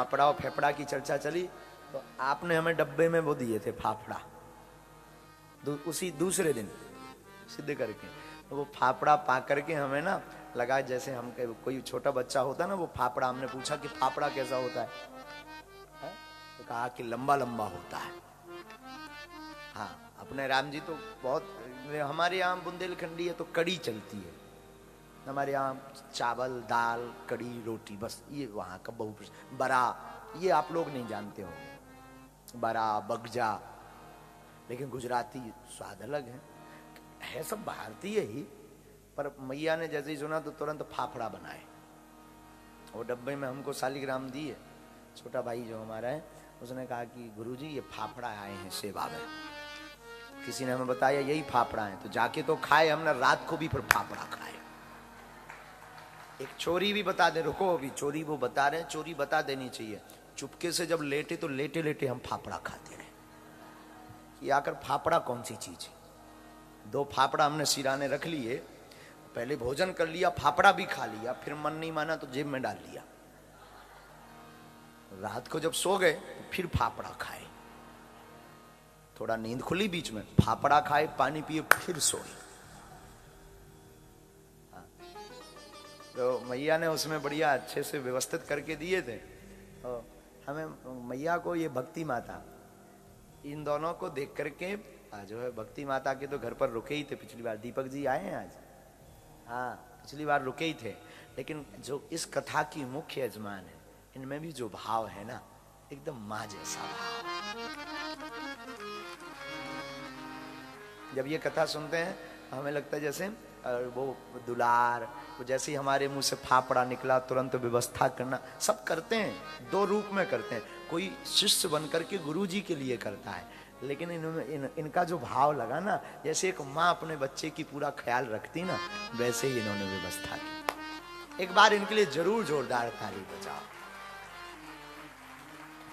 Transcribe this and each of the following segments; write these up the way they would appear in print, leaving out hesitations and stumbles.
फाफड़ा और फेफड़ा की चर्चा चली तो आपने हमें डब्बे में वो दिए थे फाफड़ा, उसी दूसरे दिन सिद्ध करके। तो वो फाफड़ा पा करके हमें ना लगा जैसे हम कोई छोटा बच्चा होता ना, वो फाफड़ा, हमने पूछा कि फाफड़ा कैसा होता है? तो कहा कि लंबा लंबा होता है। हाँ, अपने राम जी तो बहुत, हमारे यहाँ बुंदेलखंडी है तो कड़ी चलती है, हमारे यहाँ चावल दाल कड़ी रोटी, बस ये वहाँ का बहु। बरा ये आप लोग नहीं जानते होंगे, बरा बगजा, लेकिन गुजराती स्वाद अलग है सब भारतीय ही। पर मैया ने जैसे ही सुना तो तुरंत फाफड़ा बनाए, वो डब्बे में हमको शालिग्राम दिए। छोटा भाई जो हमारा है उसने कहा कि गुरुजी ये फाफड़ा आए हैं सेवा में, किसी ने हमें बताया यही फाफड़ा है, तो जाके तो खाए हमने, रात को भी फिर फाफड़ा खाए। एक चोरी भी बता दे, रुको अभी चोरी वो बता रहे हैं, चोरी बता देनी चाहिए। चुपके से जब लेटे तो लेटे लेटे हम फाफड़ा खाते रहे कि आकर फाफड़ा कौन सी चीज है। 2 फाफड़ा हमने सिराने रख लिए, पहले भोजन कर लिया, फाफड़ा भी खा लिया, फिर मन नहीं माना तो जेब में डाल लिया। रात को जब सो गए तो फिर फाफड़ा खाए, थोड़ा नींद खुली बीच में, फाफड़ा खाए, पानी पिए, फिर सोए। तो मैया ने उसमें बढ़िया अच्छे से व्यवस्थित करके दिए थे। तो हमें मैया को ये भक्ति माता, इन दोनों को देख करके जो है भक्ति माता के तो घर पर रुके ही थे। पिछली बार दीपक जी आए हैं आज, हाँ पिछली बार रुके ही थे। लेकिन जो इस कथा की मुख्य यजमान है, इनमें भी जो भाव है ना, एकदम माँ जैसा भाव। जब ये कथा सुनते हैं हमें लगता है जैसे वो दुलार, वो जैसे ही हमारे मुंह से फाफड़ा निकला तुरंत व्यवस्था करना, सब करते हैं, 2 रूप में करते हैं। कोई शिष्य बनकर के गुरु जी के लिए करता है, लेकिन इनका जो भाव लगा ना, जैसे एक माँ अपने बच्चे की पूरा ख्याल रखती ना, वैसे ही इन्होंने व्यवस्था की। एक बार इनके लिए जरूर जोरदार ताली बजाओ।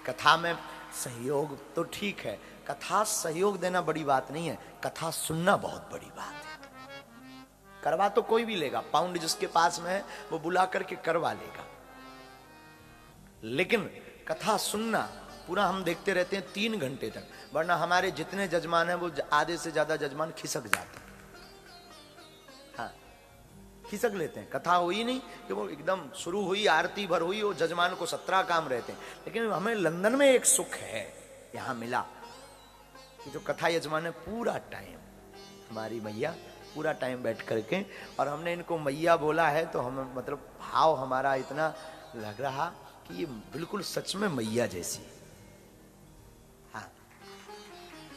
कथा में सहयोग तो ठीक है, कथा सहयोग देना बड़ी बात नहीं है, कथा सुनना बहुत बड़ी बात है। करवा तो कोई भी लेगा, पाउंड जिसके पास में है वो बुला करके करवा लेगा, लेकिन कथा सुनना पूरा हम देखते रहते हैं 3 घंटे तक। वरना हमारे जितने जजमान हैं वो आधे से ज्यादा जजमान खिसक जाते हैं। हाँ, खिसक लेते हैं, कथा हुई नहीं कि वो एकदम शुरू हुई, आरती भर हुई, वो जजमान को 17 काम रहते हैं। लेकिन हमें लंदन में एक सुख है यहां मिला कि जो कथा यजमान है पूरा टाइम, हमारी मैया पूरा टाइम बैठ करके, और हमने इनको मैया बोला है तो हमें मतलब भाव हमारा इतना लग रहा कि ये बिल्कुल सच में मैया जैसी। हाँ,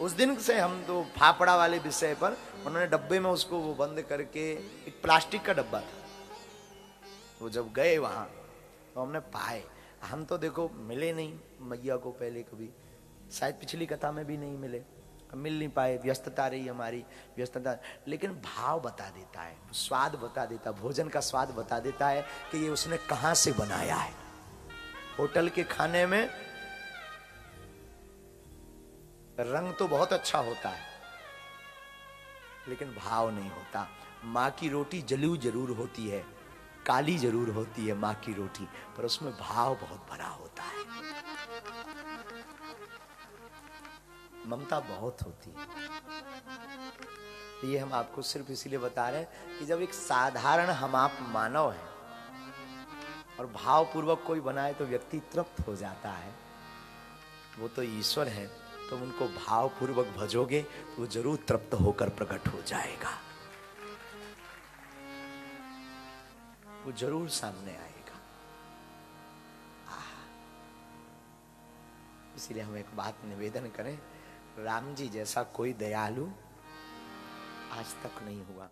उस दिन से हम तो फाफड़ा वाले विषय पर उन्होंने डब्बे में उसको वो बंद करके, एक प्लास्टिक का डब्बा था, वो जब गए वहां तो हमने पाए। हम तो देखो मिले नहीं मैया को पहले कभी, शायद पिछली कथा में भी नहीं मिले, मिल नहीं पाए, व्यस्तता रही हमारी, व्यस्तता। लेकिन भाव बता देता है, स्वाद बता देता, भोजन का स्वाद बता देता है कि ये उसने कहां से बनाया है। होटल के खाने में रंग तो बहुत अच्छा होता है लेकिन भाव नहीं होता। माँ की रोटी जलू जरूर होती है, काली जरूर होती है माँ की रोटी, पर उसमें भाव बहुत भरा होता है, ममता बहुत होती है। ये हम आपको सिर्फ इसीलिए बता रहे हैं कि जब एक साधारण हम आप मानव हैं और भाव पूर्वक कोई बनाए तो व्यक्ति तृप्त हो जाता है। वो तो ईश्वर है, तुम उनको भाव पूर्वक भजोगे तो वो जरूर तृप्त होकर प्रकट हो जाएगा, वो जरूर सामने आएगा। इसीलिए हम एक बात निवेदन करें, राम जी जैसा कोई दयालु आज तक नहीं हुआ।